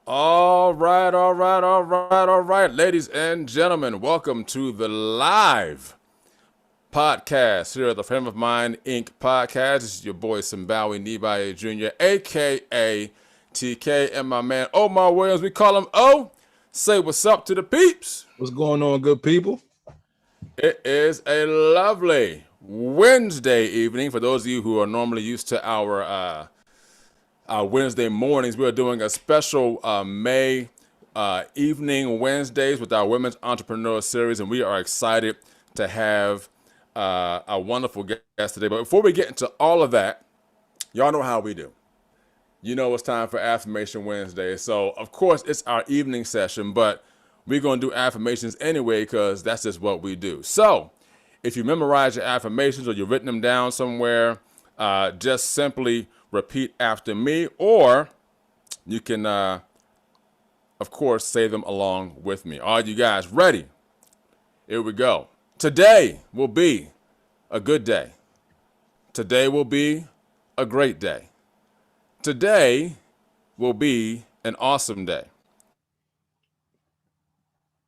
All right, ladies and gentlemen, welcome to the live podcast here at the Frame of Mind Inc. podcast. This is your boy Simbawi Nibaye Jr., aka TK, and my man Omar Williams. We call him O. Say what's up to the peeps. What's going on, good people? It is a lovely Wednesday evening. For those of you who are normally used to our Wednesday mornings, we're doing a special May evening Wednesdays with our Women's Entrepreneurial Series, and we are excited to have a wonderful guest today. But before we get into all of that, y'all know how we do. You know it's time for Affirmation Wednesday. So, of course, it's our evening session, but we're going to do affirmations anyway because that's just what we do. So, if you memorize your affirmations or you've written them down somewhere, just simply repeat after me, or you can, of course, say them along with me. Are you guys ready? Here we go. Today will be a good day. Today will be a great day. Today will be an awesome day.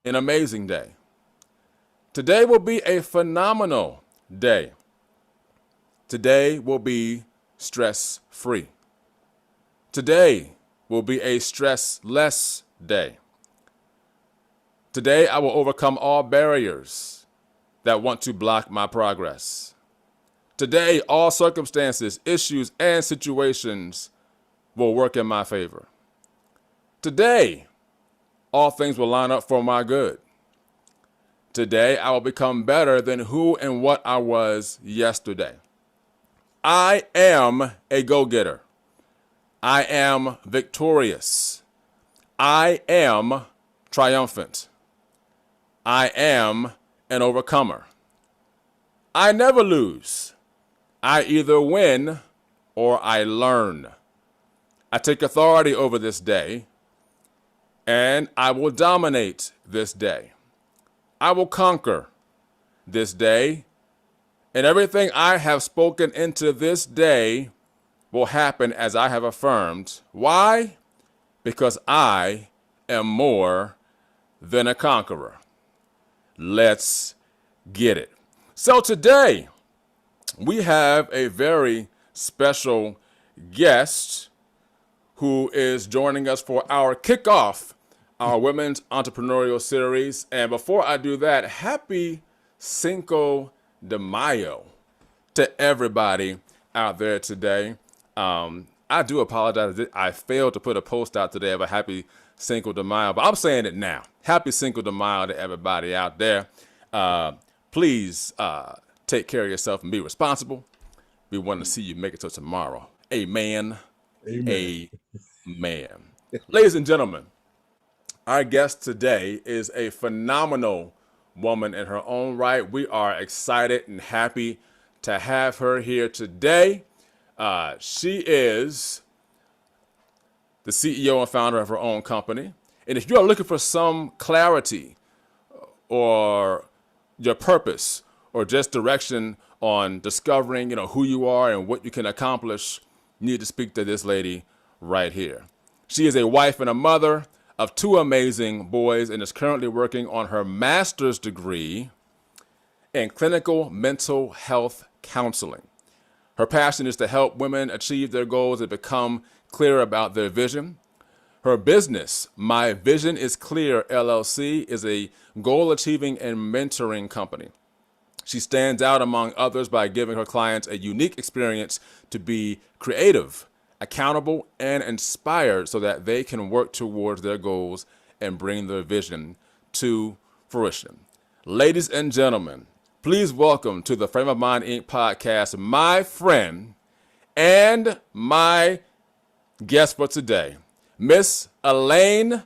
An amazing day. Today will be a phenomenal day. Today will be stress-free. Today will be a stressless day. Today I will overcome all barriers that want to block my progress. Today all circumstances, issues, and situations will work in my favor. Today all things will line up for my good. Today I will become better than who and what I was yesterday. I am a go-getter. I am victorious. I am triumphant. I am an overcomer. I never lose. I either win or I learn. I take authority over this day, and I will dominate this day. I will conquer this day, and everything I have spoken into this day will happen as I have affirmed. Why? Because I am more than a conqueror. Let's get it. So today we have a very special guest who is joining us for our kickoff, our Women's Entrepreneurial Series. And before I do that, happy Cinco de Mayo to everybody out there today. I do apologize. I failed to put a post out today of a happy Cinco de Mayo, but I'm saying it now. Happy Cinco de Mayo to everybody out there. Please take care of yourself and be responsible. We want to see you make it till tomorrow. Amen. Amen. Amen. Ladies and gentlemen, our guest today is a phenomenal woman in her own right. We are excited and happy to have her here today. She is the CEO and founder of her own company. And if you are looking for some clarity or your purpose or just direction on discovering, who you are and what you can accomplish, you need to speak to this lady right here. She is a wife and a mother of two amazing boys and is currently working on her master's degree in clinical mental health counseling. Her passion is to help women achieve their goals and become clear about their vision. Her business, My Vision is Clear LLC, is a goal-achieving and mentoring company. She stands out among others by giving her clients a unique experience to be creative, accountable, and inspired so that they can work towards their goals and bring their vision to fruition. Ladies and gentlemen, please welcome to the Frame of Mind Inc. podcast, my friend and my guest for today, Miss Elaine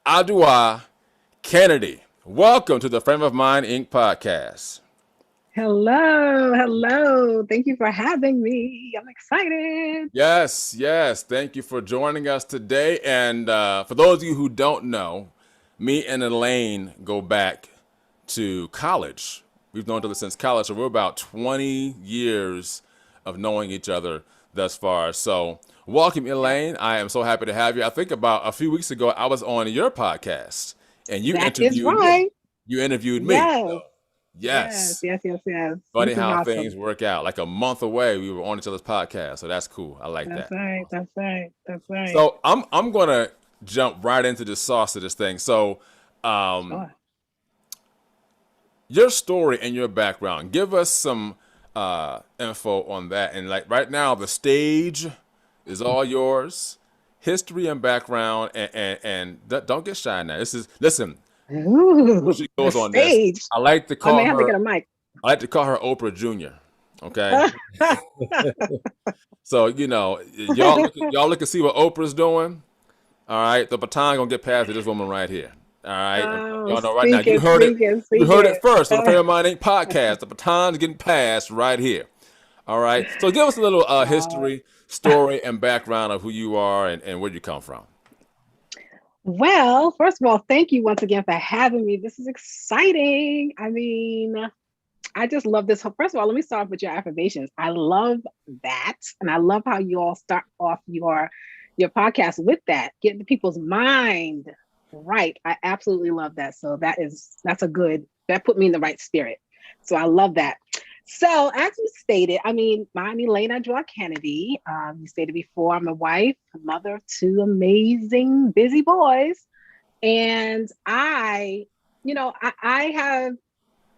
Adwoa Kennedy. Welcome to the Frame of Mind Inc. podcast. Hello. Thank you for having me. I'm excited. Yes. Thank you for joining us today. And for those of you who don't know, me and Elaine go back to college. We've known each other since college, so we're about 20 years of knowing each other thus far. So welcome, Elaine. I am so happy to have you. I think about a few weeks ago, I was on your podcast, and you interviewed me. You interviewed me. Yes. So, yes. Funny how things work out. Like a month away, we were on each other's podcast, so that's cool. I like that. That's right. So I'm gonna jump right into the sauce of this thing. So, Sure. Your story and your background. Give us some info on that. And like right now, the stage is all yours. History and background, and don't get shy now. Listen. Ooh, she goes on stage. this. I like to call have her. To get a mic. I like to call her Oprah Jr. Okay. So y'all look and see what Oprah's doing. All right, the baton gonna get passed to this woman right here. All right, y'all know right now. You heard it. You heard it first on the Frame of Mind Inc. podcast. The baton's getting passed right here. All right. So give us a little history, story, and background of who you are and where you come from. Well, first of all, thank you once again for having me. This is exciting. I mean, I just love this. First of all, let me start with your affirmations. I love that, and I love how you all start off your podcast with that, getting the people's mind right. I absolutely love that. So that put me in the right spirit. So I love that. So as you stated, I'm Elaine Adwoa Kennedy. You stated before, I'm a wife, a mother of two amazing, busy boys. And I have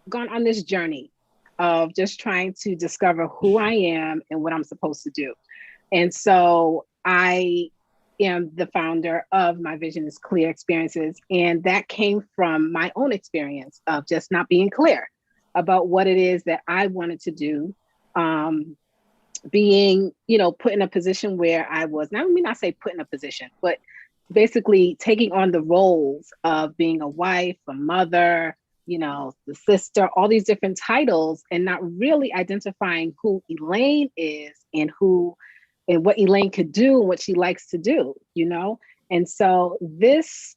gone on this journey of just trying to discover who I am and what I'm supposed to do. And so I am the founder of My Vision is Clear Experiences. And that came from my own experience of just not being clear about what it is that I wanted to do. Being, put in a position where I was, now let me not say put in a position, but basically taking on the roles of being a wife, a mother, the sister, all these different titles, and not really identifying who Elaine is and what Elaine could do and what she likes to do, And so this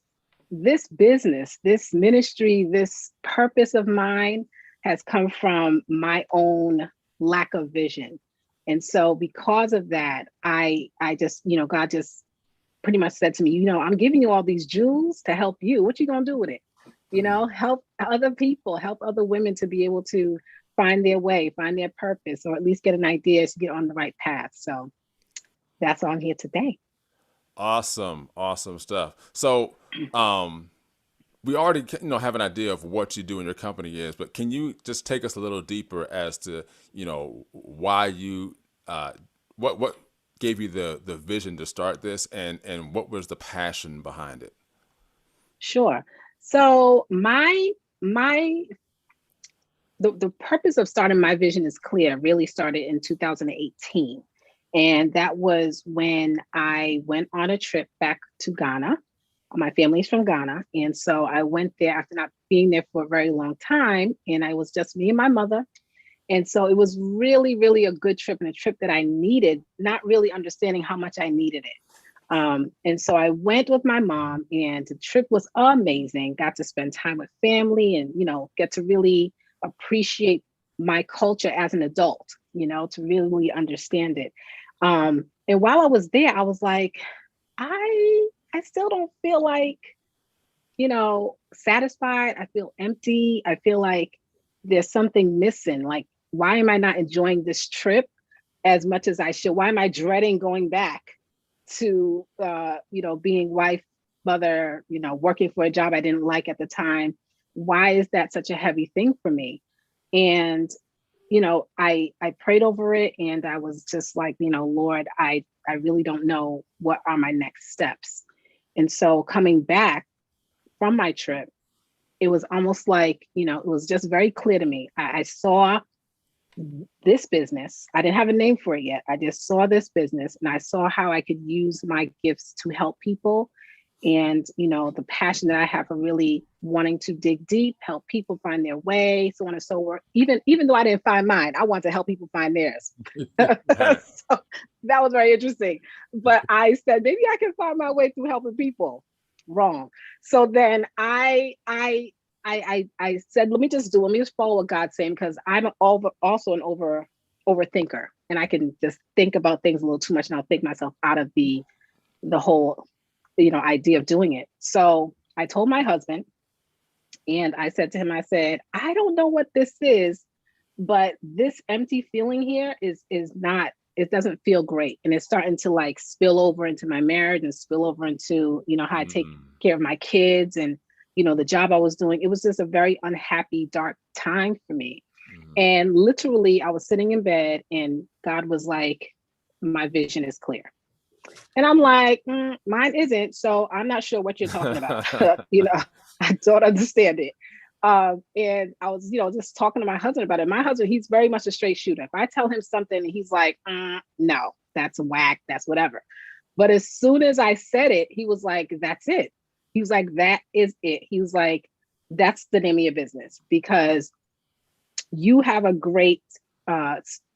business, this ministry, this purpose of mine has come from my own lack of vision. And so because of that, I just, God just pretty much said to me, I'm giving you all these jewels to help you. What you gonna do with it? Help other people, help other women to be able to find their way, find their purpose, or at least get an idea to get on the right path. So that's why I'm here today. Awesome, awesome stuff. So, um, we already have an idea of what you do in your company is, but can you just take us a little deeper as to why you what gave you the vision to start this, and what was the passion behind it? Sure. So my the purpose of starting My Vision is Clear really started in 2018. And that was when I went on a trip back to Ghana. My family's from Ghana. And so I went there after not being there for a very long time. And I was just me and my mother. And so it was really, really a good trip, and a trip that I needed, not really understanding how much I needed it. And so I went with my mom, and the trip was amazing. Got to spend time with family and, get to really appreciate my culture as an adult, to really understand it. And while I was there, I was like, I still don't feel like, satisfied. I feel empty. I feel like there's something missing. Like, why am I not enjoying this trip as much as I should? Why am I dreading going back to, being wife, mother, working for a job I didn't like at the time? Why is that such a heavy thing for me? And, I prayed over it, and I was just like, Lord, I really don't know what are my next steps. And so coming back from my trip, it was almost like, it was just very clear to me. I saw this business. I didn't have a name for it yet. I just saw this business, and I saw how I could use my gifts to help people. And, the passion that I have for really wanting to dig deep, help people find their way, so on and so forth. Even though I didn't find mine, I want to help people find theirs. Right. So that was very interesting. But I said, maybe I can find my way through helping people. Wrong. So then I said, let me just follow what God's saying, because I'm also an overthinker, and I can just think about things a little too much, and I'll think myself out of the whole, idea of doing it. So I told my husband, and I said to him, I said, I don't know what this is, but this empty feeling here is not, it doesn't feel great. And it's starting to like spill over into my marriage, and spill over into, how I take care of my kids, and, the job I was doing. It was just a very unhappy, dark time for me. And literally I was sitting in bed, and God was like, my vision is clear. And I'm like, mine isn't. So I'm not sure what you're talking about. I don't understand it. And I was, just talking to my husband about it. My husband, he's very much a straight shooter. If I tell him something, he's like, no, that's whack, that's whatever. But as soon as I said it, he was like, that's it. He was like, that is it. He was like, that's the name of your business, because you have a great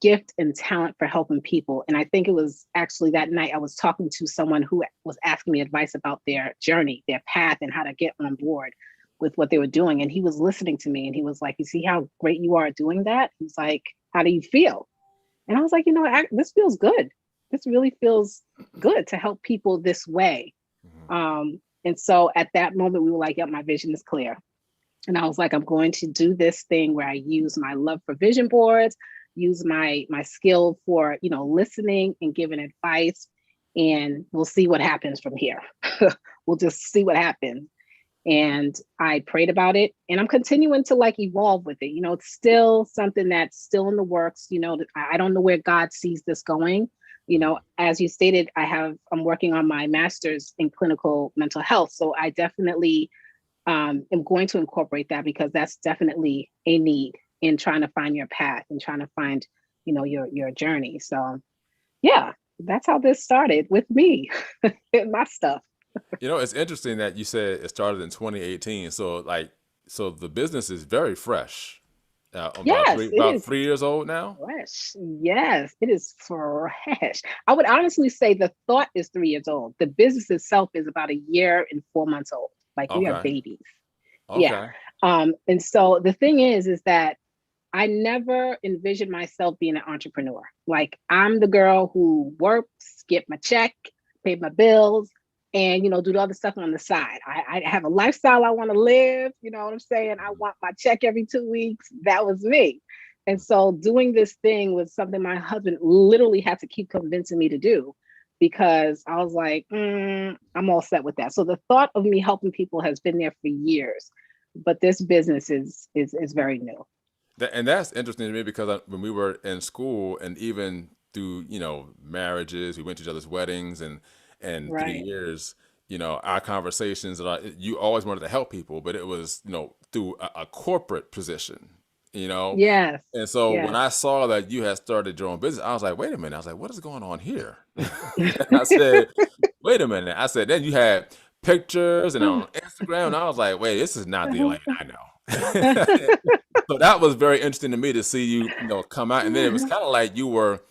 gift and talent for helping people. And I think it was actually that night I was talking to someone who was asking me advice about their journey, their path, and how to get on board with what they were doing. And he was listening to me, and he was like, you see how great you are at doing that? He's like, how do you feel? And I was like, this feels good. This really feels good to help people this way. And so at that moment, we were like, yep, my vision is clear. And I was like, I'm going to do this thing where I use my love for vision boards, use my skill for, listening and giving advice, and we'll see what happens from here. We'll just see what happens. And I prayed about it, and I'm continuing to like evolve with it. It's still something that's still in the works. I don't know where God sees this going. As you stated, I'm working on my master's in clinical mental health. So I definitely am going to incorporate that, because that's definitely a need in trying to find your path and trying to find, your journey. So yeah, that's how this started with me and my stuff. It's interesting that you said it started in 2018. So the business is very fresh. About Yes, three it about is 3 years old now. fresh. Yes, it is fresh. I would honestly say the thought is 3 years old. The business itself is about a year and 4 months old. Like, we are Okay. babies. Yeah. Okay. And so the thing is that I never envisioned myself being an entrepreneur. Like, I'm the girl who works, get my check, pay my bills, and do the other stuff on the side. I have a lifestyle I want to live. You know what I'm saying? I want my check every 2 weeks. That was me. And so doing this thing was something my husband literally had to keep convincing me to do, because I was like, I'm all set with that. So the thought of me helping people has been there for years, but this business is very new. And that's interesting to me because when we were in school and even through, marriages, we went to each other's weddings and through the Right. years, our conversations you always wanted to help people, but it was, through a corporate position, you know? Yes. And so when Yes. I saw that you had started your own business, I was like, wait a minute. I was like, what is going on here? I said, wait a minute. I said, then you had pictures and on Instagram, and I was like, wait, this is not the Elaine I know. So that was very interesting to me to see you, come out, and then it was kind of like you were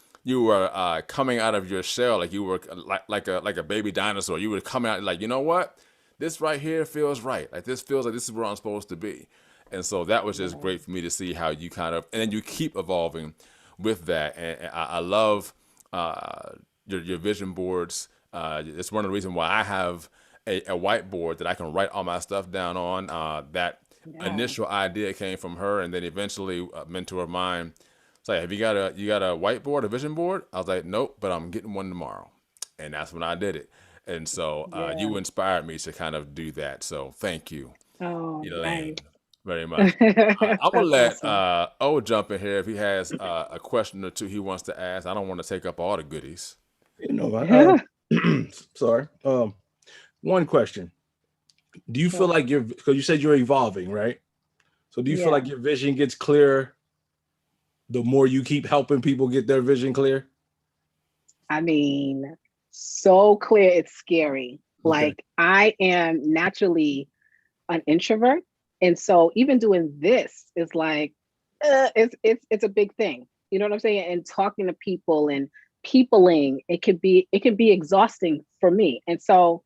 coming out of your shell, like you were like a baby dinosaur. You were coming out like, you know what, this right here feels right. Like this feels like this is where I'm supposed to be, and so that was just great for me to see how you kind of, and then you keep evolving with that, and I love your vision boards. It's one of the reasons why I have a whiteboard that I can write all my stuff down on. That Yeah. initial idea came from her, and then eventually a mentor of mine was like, "Have you got a whiteboard, a vision board?" I was like, "Nope, but I'm getting one tomorrow," and that's when I did it. And so Yeah. you inspired me to kind of do that. So thank you, Oh, nice. Elaine, very much. I'm gonna That's let awesome. O jump in here if he has a question or two he wants to ask. I don't want to take up all the goodies. You know, sorry. One question. Do you feel Sure. like because you said you're evolving, right? So do you feel Yeah. like your vision gets clearer the more you keep helping people get their vision clear? I mean, so clear, it's scary. Okay. Like, I am naturally an introvert. And so even doing this is like, it's a big thing. You know what I'm saying? And talking to people and peopling, it can be exhausting for me. And so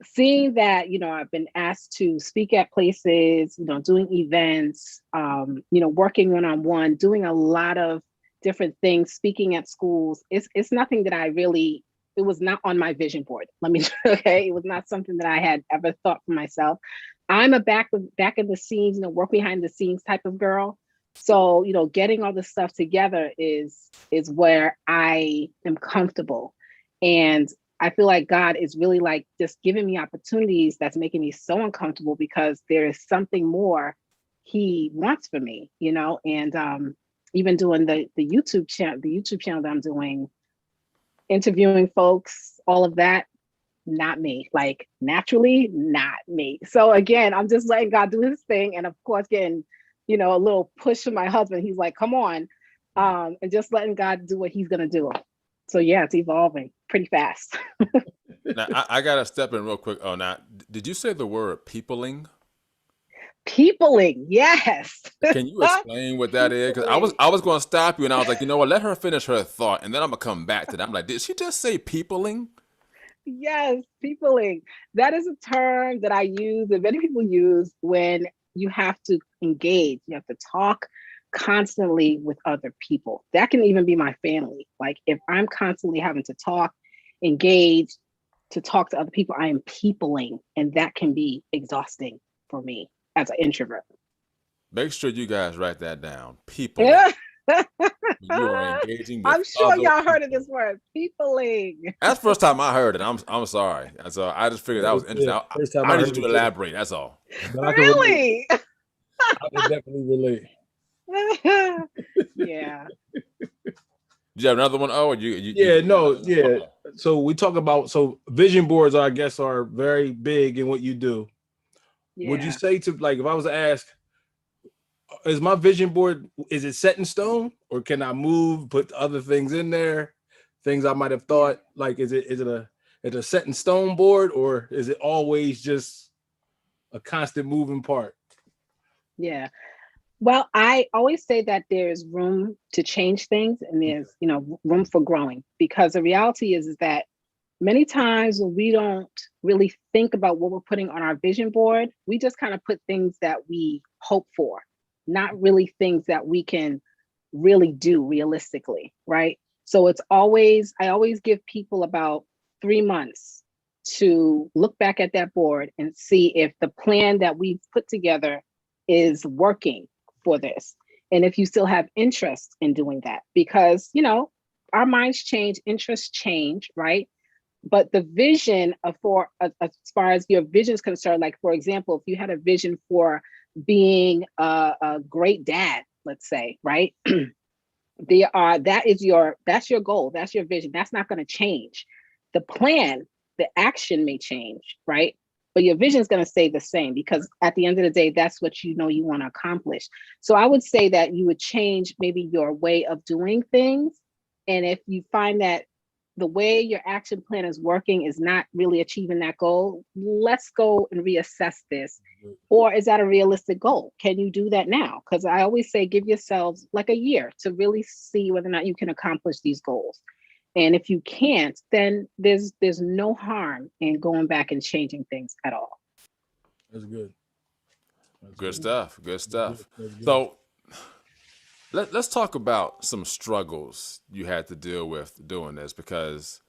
seeing that, I've been asked to speak at places, doing events, working one-on-one, doing a lot of different things, speaking at schools, it's nothing that I really, it was not on my vision board. Let me okay, it was not something that I had ever thought for myself. I'm a back of the scenes, work behind the scenes type of girl. So, getting all this stuff together is where I am comfortable. And I feel like God is really like just giving me opportunities that's making me so uncomfortable, because there is something more He wants for me, and even doing the YouTube channel that I'm doing, interviewing folks, all of that, not me. Like, naturally, not me. So again, I'm just letting God do His thing, and of course, getting a little push from my husband. He's like, "Come on," and just letting God do what He's gonna do. So yeah, it's evolving pretty fast. Now I gotta step in real quick. Oh, now did you say the word peopling? Peopling, yes. Can you explain what that is? Because I was Peopling. I was going to stop you, and I was like, you know what? Let her finish her thought, and then I'm gonna come back to that. I'm like, did she just say peopling? Yes, peopling. That is a term that I use, that many people use when you have to engage, you have to talk constantly with other people. That can even be my family. Like, if I'm constantly having to talk, engage, to talk to other people, I am peopling, and that can be exhausting for me as an introvert. Make sure you guys write that down. Peopling. Yeah. You are engaging with I'm sure other y'all heard of people. this word, peopling. That's the first time I heard it. I'm sorry. And so I just figured that was Yeah, interesting. first time I I need you heard to it too. elaborate. That's all. But I can relate. Really? I can definitely relate. Yeah. Do you have another one? Oh, you Yeah, got no, another one? yeah. Okay. So we talk about vision boards, I guess, are very big in what you do. Would you Yeah. say, to like, if I was to ask, is my vision board, is it set in stone, or can I move, put other things in there, things I might have Yeah. thought, like, is it a set in stone board, or is it always just a constant moving part? Yeah. Well, I always say that there's room to change things, and there's, room for growing, because the reality is that many times when we don't really think about what we're putting on our vision board, we just kind of put things that we hope for, not really things that we can really do realistically, right? So I always give people about 3 months to look back at that board and see if the plan that we've put together is working for this. And if you still have interest in doing that, because, our minds change, interests change, right? But the vision as far as your vision is concerned, like, for example, if you had a vision for being a great dad, let's say, right? That's your goal, that's your vision, that's not going to change. The plan, the action may change, right? But your vision is going to stay the same, because at the end of the day, that's what you want to accomplish. So I would say that you would change maybe your way of doing things. And if you find that the way your action plan is working is not really achieving that goal, let's go and reassess this. Or is that a realistic goal? Can you do that now? Because I always say, give yourselves like a year to really see whether or not you can accomplish these goals. And if you can't, then there's no harm in going back and changing things at all. That's good. That's Good stuff. Good stuff. That's good. So let's talk about some struggles you had to deal with doing this, because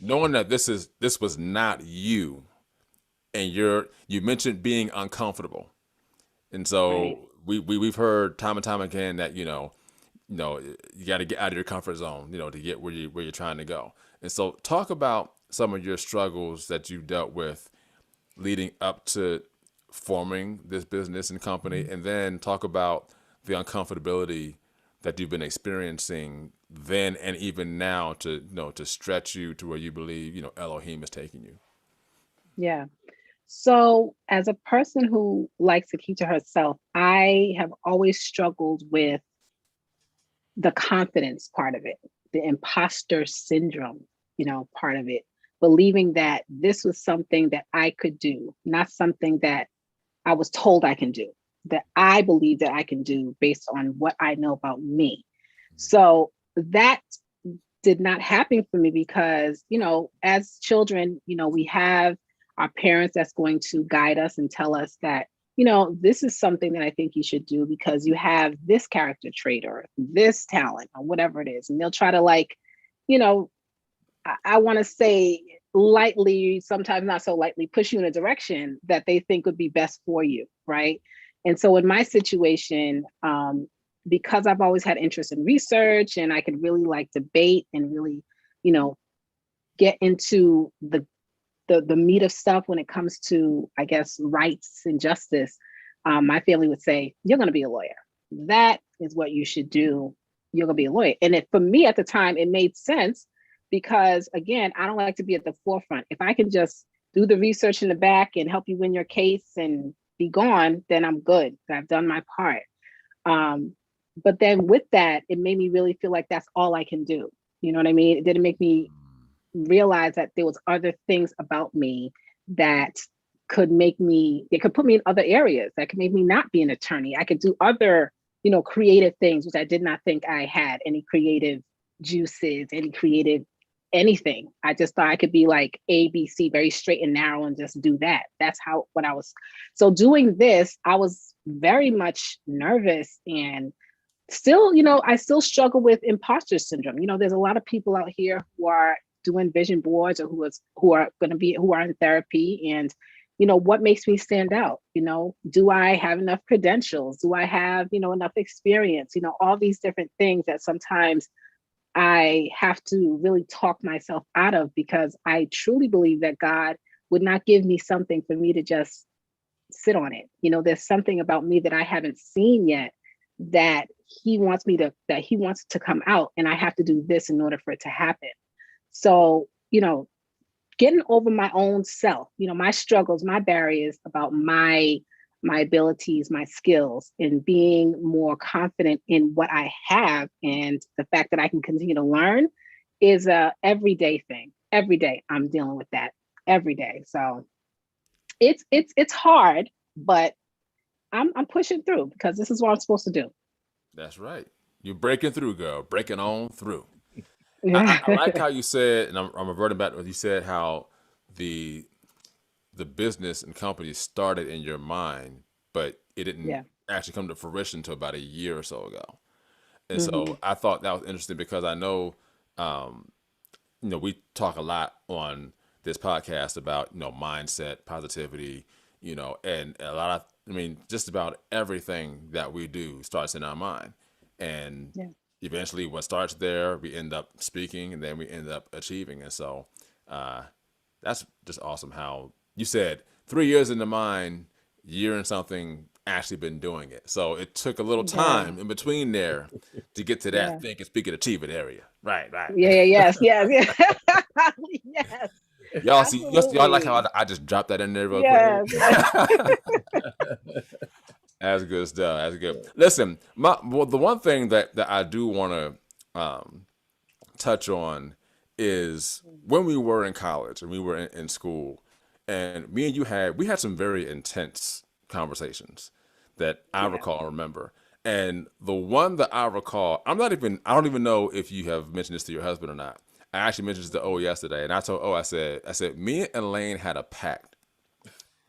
knowing that this was not you, and you mentioned being uncomfortable, and so Right. we've heard time and time again that you got to get out of your comfort zone, to get where you're trying to go. And so talk about some of your struggles that you dealt with leading up to forming this business and company, and then talk about the uncomfortability that you've been experiencing then and even now to to stretch you to where you believe Elohim is taking you. Yeah. So, as a person who likes to keep to herself, I have always struggled with the confidence part of it, the imposter syndrome, part of it, believing that this was something that I could do, not something that I was told I can do, that I believe that I can do based on what I know about me. So that did not happen for me because, as children, we have our parents that's going to guide us and tell us that, this is something that I think you should do because you have this character trait or this talent or whatever it is. And they'll try to you know, I want to say lightly, sometimes not so lightly, push you in a direction that they think would be best for you, right? And so in my situation, because I've always had interest in research and I could really debate and really, you know, get into the meat of stuff when it comes to, I guess, rights and justice, my family would say, you're going to be a lawyer. That is what you should do. You're going to be a lawyer. And for me at the time, it made sense because, again, I don't like to be at the forefront. If I can just do the research in the back and help you win your case and be gone, then I'm good. I've done my part. But then with that, it made me really feel like that's all I can do. You know what I mean? It didn't make me realize that there was other things about me that could it could put me in other areas that could make me not be an attorney. I could do other, creative things, which I did not think I had any creative juices, any creative anything. I just thought I could be like ABC, very straight and narrow, and just do that. That's what I was. So doing this, I was very much nervous and still, I still struggle with imposter syndrome. There's a lot of people out here who are doing vision boards or who are in therapy, and what makes me stand out? Do I have enough credentials? Do I have enough experience? All these different things that sometimes I have to really talk myself out of, because I truly believe that God would not give me something for me to just sit on it. There's something about me that I haven't seen yet that he wants to come out, and I have to do this in order for it to happen. So, getting over my own self, my struggles, my barriers about my abilities, my skills, and being more confident in what I have, and the fact that I can continue to learn is a everyday thing. Every day I'm dealing with that every day. So it's hard, but I'm pushing through because this is what I'm supposed to do. That's right. You're breaking through, girl. Breaking on through. Yeah. I like how you said, and I'm reverting back to what you said, how the business and company started in your mind, but it didn't Yeah. actually come to fruition until about a year or so ago. And Hmm. so I thought that was interesting because I know, we talk a lot on this podcast about, mindset, positivity, and a lot of, just about everything that we do starts in our mind. And Yeah. eventually what starts there, we end up speaking and then we end up achieving. And so uh, that's just awesome how you said 3 years in the mind, year and something actually been doing it. So it took a little Yeah. time in between there to get to Yeah. that think and speak and achieve it area. Right, right. Yeah. Yes. Yes. Yes. Yes. Y'all see, y'all like how Absolutely. I just dropped that in there real quick. Yes. Yes. That's good stuff. That's good. Listen, the one thing that I do want to touch on is when we were in college and we were in school, and me and we had some very intense conversations that I Yeah. recall and remember. And the one that I recall, I don't even know if you have mentioned this to your husband or not. I actually mentioned this to O yesterday, and I told O, I said, me and Elaine had a pact.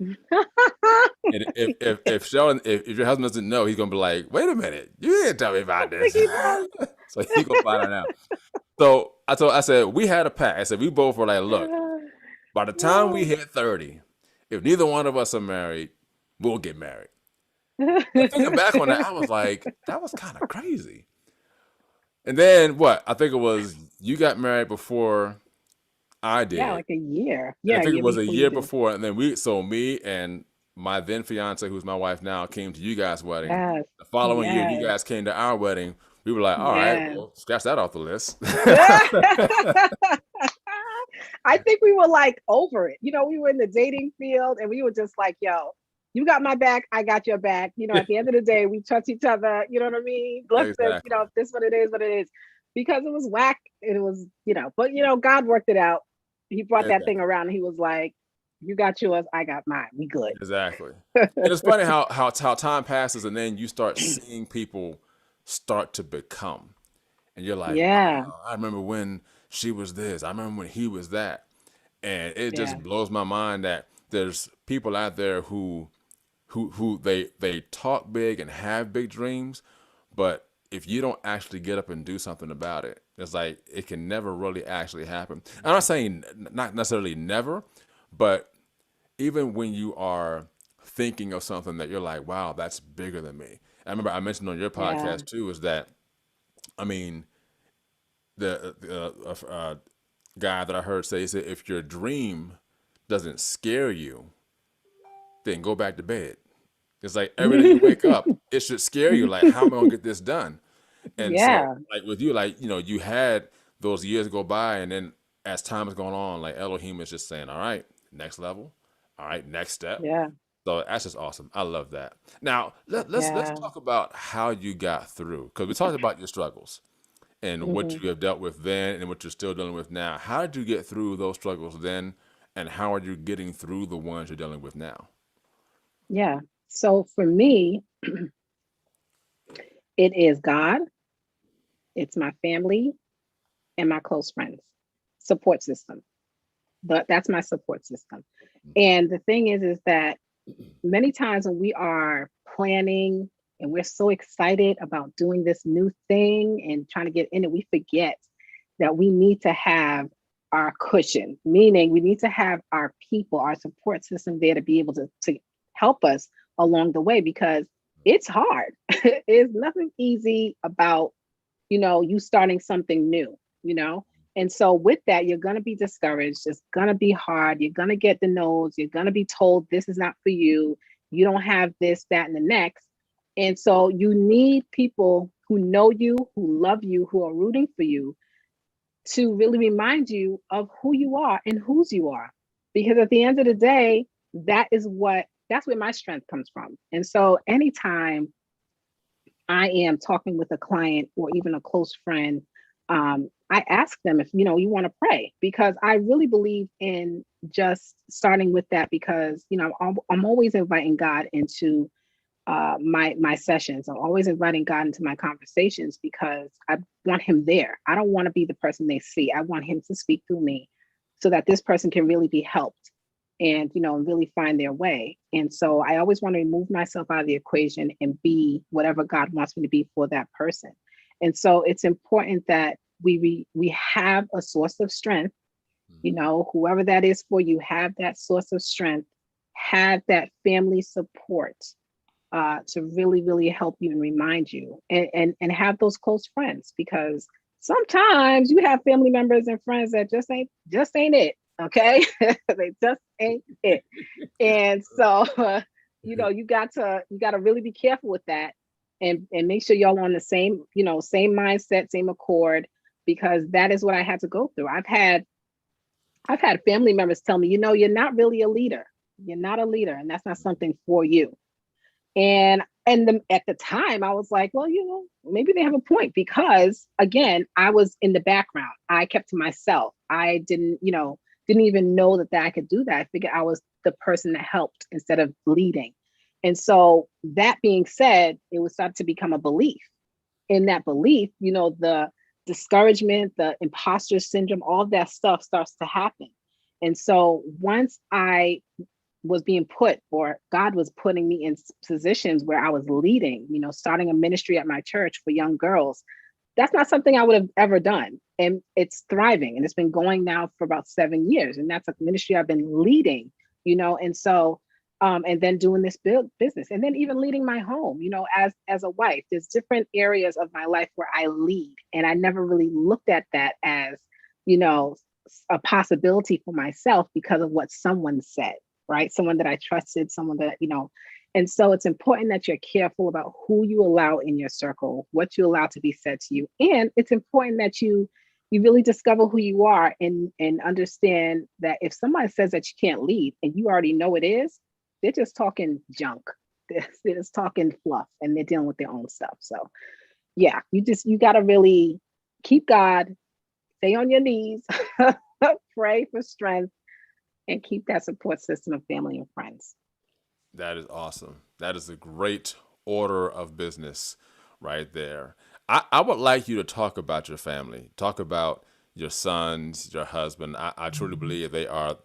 And if Sheldon, if your husband doesn't know, he's gonna be like, "Wait a minute, you didn't tell me about this." He does. So he gonna find out now. So I said we had a pact. I said we both were like, "Look, by the time we hit 30, if neither one of us are married, we'll get married." And thinking back on that, I was like, that was kind of crazy. And then what? I think it was you got married before I Yeah, did. like a year. And I Yeah, a think it year was a before you year did. before, and then me and my then fiance, who's my wife now, came to you guys' wedding. Yes. The following year, you Yes. guys came to our wedding. We were like, all right, Yes. well, scratch that off the list. I think we were like over it. We were in the dating field and we were just like, yo, you got my back, I got your back. At the end of the day, we trust each other. You know what I mean? Listen, Exactly. if this what it is. Because it was whack. It was, but God worked it out. He brought that thing Exactly. around and he was like, you got yours, I got mine. We good. Exactly. And it's funny how time passes, and then you start seeing people start to become, and you're like, Yeah. wow, I remember when she was this. I remember when he was that, and it Yeah. just blows my mind that there's people out there who they talk big and have big dreams, but if you don't actually get up and do something about it, it's like it can never really actually happen. I'm not saying not necessarily never, but even when you are thinking of something that you're like, wow, that's bigger than me. I remember I mentioned on your Yeah. podcast too, is that, I mean, the guy that I heard say, he said, if your dream doesn't scare you, then go back to bed. It's like every day you wake up, it should scare you. Like, how am I gonna get this done? And so, Yeah. like with you, like you had those years go by, and then as time has gone on, like Elohim is just saying, "All right, next level. All right, next step." Yeah. So that's just awesome. I love that. Now let's Yeah. talk about how you got through, because we talked about your struggles and what Hmm. you have dealt with then and what you're still dealing with now. How did you get through those struggles then, and how are you getting through the ones you're dealing with now? Yeah. So for me, it is God, it's my family, and my close friends support system. But that's my support system. And the thing is that many times when we are planning and we're so excited about doing this new thing and trying to get in it, we forget that we need to have our cushion, meaning we need to have our people, our support system there to be able to help us along the way, because it's hard. It's nothing easy about you starting something new, you know? And so with that, you're going to be discouraged. It's going to be hard. You're going to get the no's. You're going to be told this is not for you. You don't have this, that, and the next. And so you need people who know you, who love you, who are rooting for you to really remind you of who you are and whose you are. Because at the end of the day, that's where my strength comes from. And so anytime I am talking with a client or even a close friend, I ask them if you want to pray, because I really believe in just starting with that, because I'm always inviting God into my sessions. I'm always inviting God into my conversations because I want Him there. I don't want to be the person they see. I want Him to speak through me so that this person can really be helped and really find their way. And so I always want to remove myself out of the equation and be whatever God wants me to be for that person. And so it's important that we have a source of strength You know, whoever that is for you, have that source of strength, have that family support to really, really help you and remind you, and have those close friends, because sometimes you have family members and friends that just ain't it. Okay, they just ain't it. And so, you got to really be careful with that, and make sure y'all on the same, same mindset, same accord, because that is what I had to go through. I've had family members tell me, you're not really a leader. You're not a leader, and that's not something for you. And at the time, I was like, well, maybe they have a point, because again, I was in the background. I kept to myself. I didn't even know that I could do that. I figured I was the person that helped instead of leading. And so that being said, it was started to become a belief. In that belief, the discouragement, the imposter syndrome, all of that stuff starts to happen. And so once I was being put, or God was putting me in positions where I was leading, starting a ministry at my church for young girls, that's not something I would have ever done. And it's thriving, and it's been going now for about 7 years. And that's a ministry I've been leading, and so, and then doing this business, and then even leading my home, as a wife. There's different areas of my life where I lead. And I never really looked at that as, a possibility for myself because of what someone said, right? Someone that I trusted, someone that, and so it's important that you're careful about who you allow in your circle, what you allow to be said to you. And it's important that you really discover who you are, and understand that if somebody says that you can't lead and you already know it is, they're just talking junk. They're just talking fluff, and they're dealing with their own stuff. So yeah, you got to really keep God, stay on your knees, pray for strength, and keep that support system of family and friends. That is awesome. That is a great order of business right there. I would like you to talk about your family, talk about your sons, your husband. I truly believe they are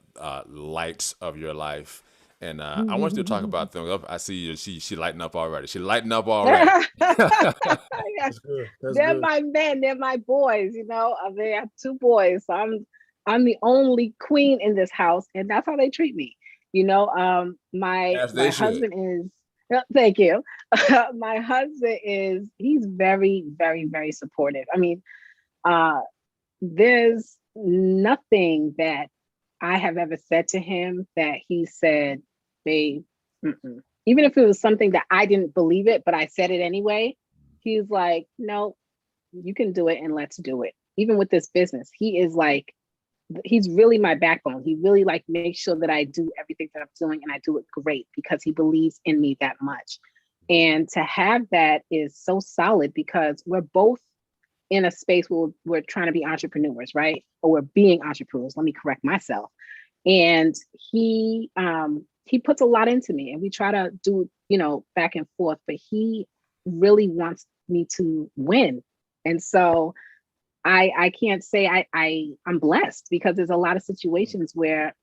lights of your life. And I want you to talk about them. I see you. She lighting up already. She lighting up already. That's good. That's They're good. my men. They're my boys. They have 2 boys. So I'm the only queen in this house, and that's how they treat me. My As my they should. husband is. Thank you. My husband he's very, very, very supportive. I mean, uh, there's nothing that I have ever said to him that he said, babe, mm-mm. Even if it was something that I didn't believe it, but I said it anyway, he's like, no, you can do it, and let's do it. Even with this business, he's really my backbone. He really makes sure that I do everything that I'm doing, and I do it great, because he believes in me that much. And to have that is so solid, because we're both in a space where we're trying to be entrepreneurs, right? Or we're being entrepreneurs. Let me correct myself. And he puts a lot into me, and we try to do, back and forth, but he really wants me to win. And so I can't say I'm blessed, because there's a lot of situations where,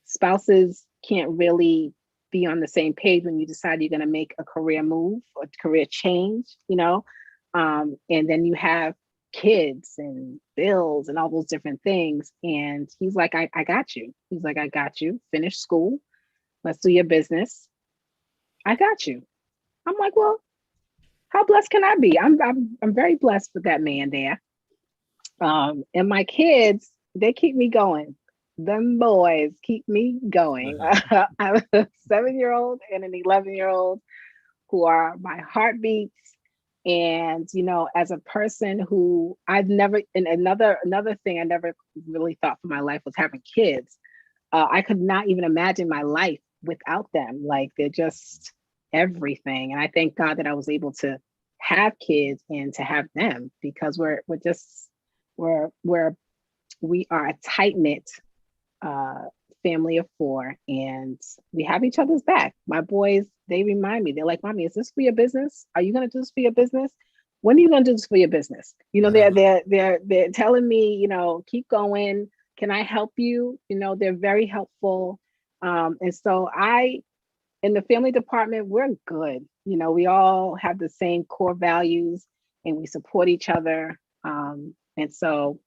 spouses can't really be on the same page when you decide you're going to make a career move or career change, and then you have kids and bills and all those different things. And he's like, I got you. He's like, I got you. Finish school. Let's do your business. I got you. I'm like, well, how blessed can I be? I'm very blessed with that man there. And my kids, they keep me going. Them boys keep me going. I have a 7-year-old and an 11-year-old who are my heartbeats. And, as a person who I've never, and another thing I never really thought for my life was having kids. I could not even imagine my life without them. Like, they're just everything. And I thank God that I was able to have kids and to have them, because we are a tight knit family of 4, and we have each other's back. My boys, they remind me, they're like, Mommy, is this for your business? Are you going to do this for your business? When are you going to do this for your business? They're telling me, keep going. Can I help you? They're very helpful. And so in the family department, we're good. We all have the same core values, and we support each other. And so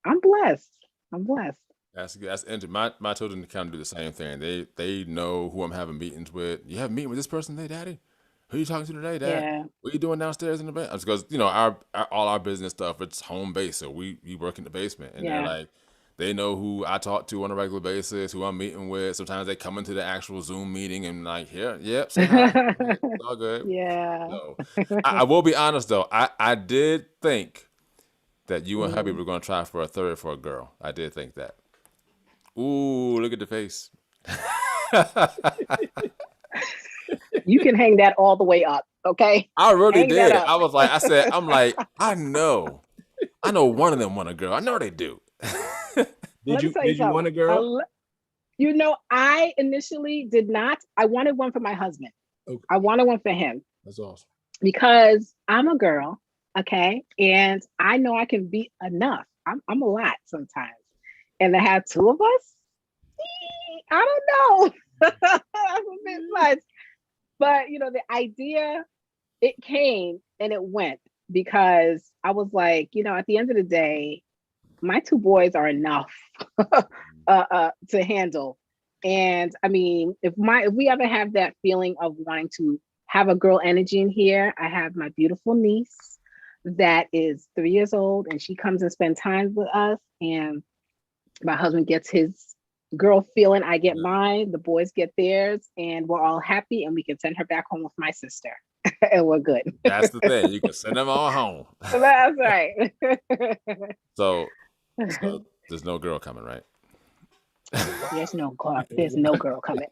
I'm blessed. I'm blessed. That's interesting. My children kind of do the same thing. They know who I'm having meetings with. You have a meeting with this person today, Daddy? Who you talking to today, Dad? Yeah. What are you doing downstairs in the basement? Because all our business stuff, it's home based, so we work in the basement, and they're Yeah. like, they know who I talk to on a regular basis, who I'm meeting with. Sometimes they come into the actual Zoom meeting and like, here, yep, say hi. It's all good. Yeah. So I will be honest though, I did think that you and hubby Mhm. were gonna try for a third for a girl. I did think that. Ooh, look at the face. You can hang that all the way up, okay? I really Hang that did. up. I'm like, I know one of them want a girl. I know they do. Let me tell you Did you want something. a girl? I initially did not. I wanted one for my husband. Okay. I wanted one for him That's awesome. because I'm a girl, okay? And I know I can be enough. I'm a lot sometimes. And to have two of us, I don't know. That's a bit much. But the idea, it came and it went because I was like, at the end of the day, my two boys are enough to handle. And I mean, if we ever have that feeling of wanting to have a girl energy in here, I have my beautiful niece that is 3 years old, and she comes and spends time with us. And my husband gets his girl feeling, I get mine, the boys get theirs, and we're all happy, and we can send her back home with my sister, and we're good. That's the thing. You can send them all home. That's right. So there's no girl coming, right? There's no girl coming.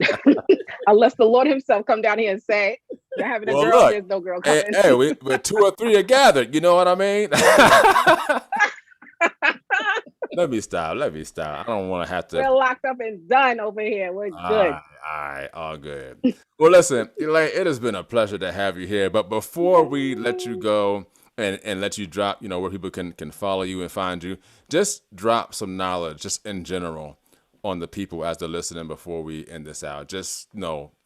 Unless the Lord himself come down here and say, you're having a Well, girl, look, there's no girl coming. hey, we're 2 or 3 are gathered. You know what I mean? Let me stop. I don't want to have to. We're locked up and done over here. We're good. All right, all good. Well, listen, Elaine, it has been a pleasure to have you here. But before we let you go and let you drop, where people can follow you and find you, just drop some knowledge, just in general, on the people as they're listening before we end this out. Just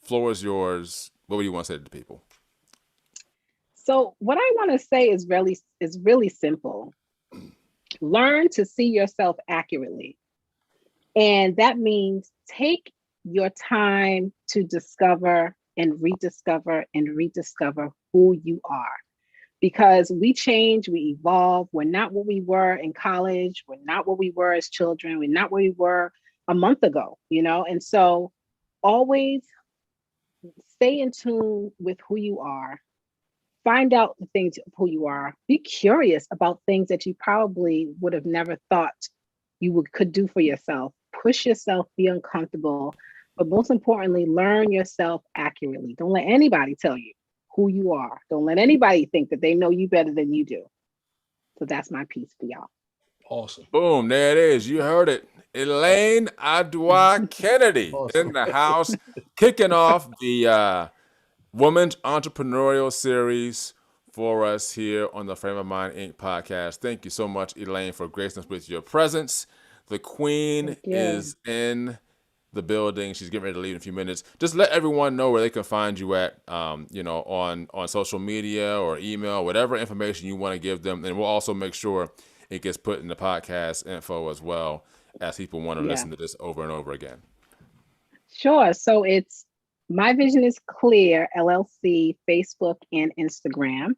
floor is yours. What do you want to say to the people? So what I want to say is really simple. Learn to see yourself accurately. And that means take your time to discover and rediscover who you are. Because we change, we evolve. We're not what we were in college. We're not what we were as children. We're not where we were a month ago, And so always stay in tune with who you are. Find out the things of who you are. Be curious about things that you probably would have never thought you could do for yourself. Push yourself, be uncomfortable, but most importantly, learn yourself accurately. Don't let anybody tell you who you are. Don't let anybody think that they know you better than you do. So that's my piece for y'all. Awesome. Boom, there it is. You heard it. Elaine Adwoa Kennedy Awesome. in the house, kicking off the Women's Entrepreneurial Series for us here on the Frame of Mind Inc. podcast. Thank you so much, Elaine, for gracing us with your presence. The queen is in the building. She's getting ready to leave in a few minutes. Just let everyone know where they can find you at, on social media or email, whatever information you want to give them. And we'll also make sure it gets put in the podcast info as well, as people want to listen to this over and over again. Sure. So it's My Vision is Clear, LLC, Facebook and Instagram.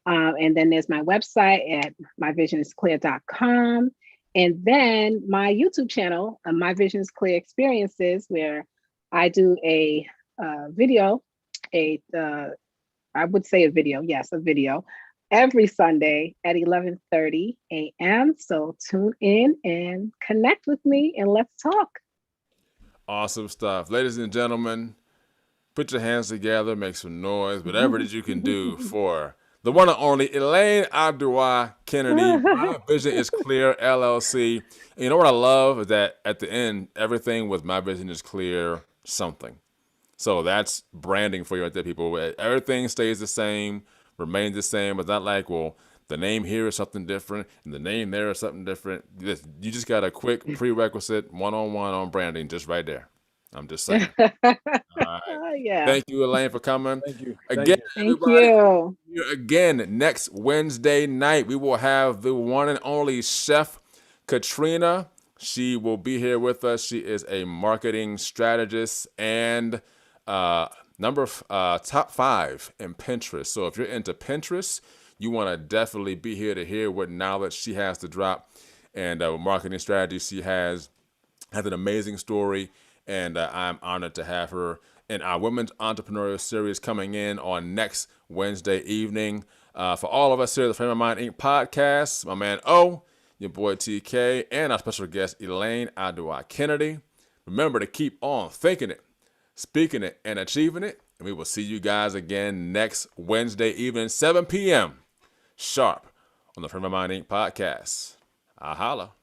And then there's my website at myvisionisclear.com. And then my YouTube channel, My Vision is Clear Experiences, where I do a video, I would say a video, every Sunday at 11:30 a.m. So tune in and connect with me and let's talk. Awesome stuff. Ladies and gentlemen, put your hands together, make some noise, whatever that you can do for the one and only Elaine Adwoa Kennedy. My Vision is Clear, LLC. And you know what I love is that at the end, everything with My Vision is Clear something. So that's branding for you right there, people. Everything stays the same, remains the same. It's not like, well, the name here is something different and the name there is something different. You just got a quick prerequisite one-on-one on branding just right there. I'm just saying. All right. Yeah. Thank you, Elaine, for coming. Thank you. Again, Thank everybody, you. again, next Wednesday night, we will have the one and only Chef Katrina She will be here with us. She is a marketing strategist and top 5 in Pinterest. So if you're into Pinterest, you want to definitely be here to hear what knowledge she has to drop and marketing strategy she has an amazing story, and I'm honored to have her in our Women's Entrepreneurial Series coming in on next Wednesday evening. For all of us here at the Frame of Mind Inc. podcast, my man O, your boy TK, and our special guest Elaine Adwoa Kennedy. Remember to keep on thinking it, speaking it, and achieving it. And we will see you guys again next Wednesday evening, 7 p.m. sharp on the Frame of Mind Inc. podcast. I holla.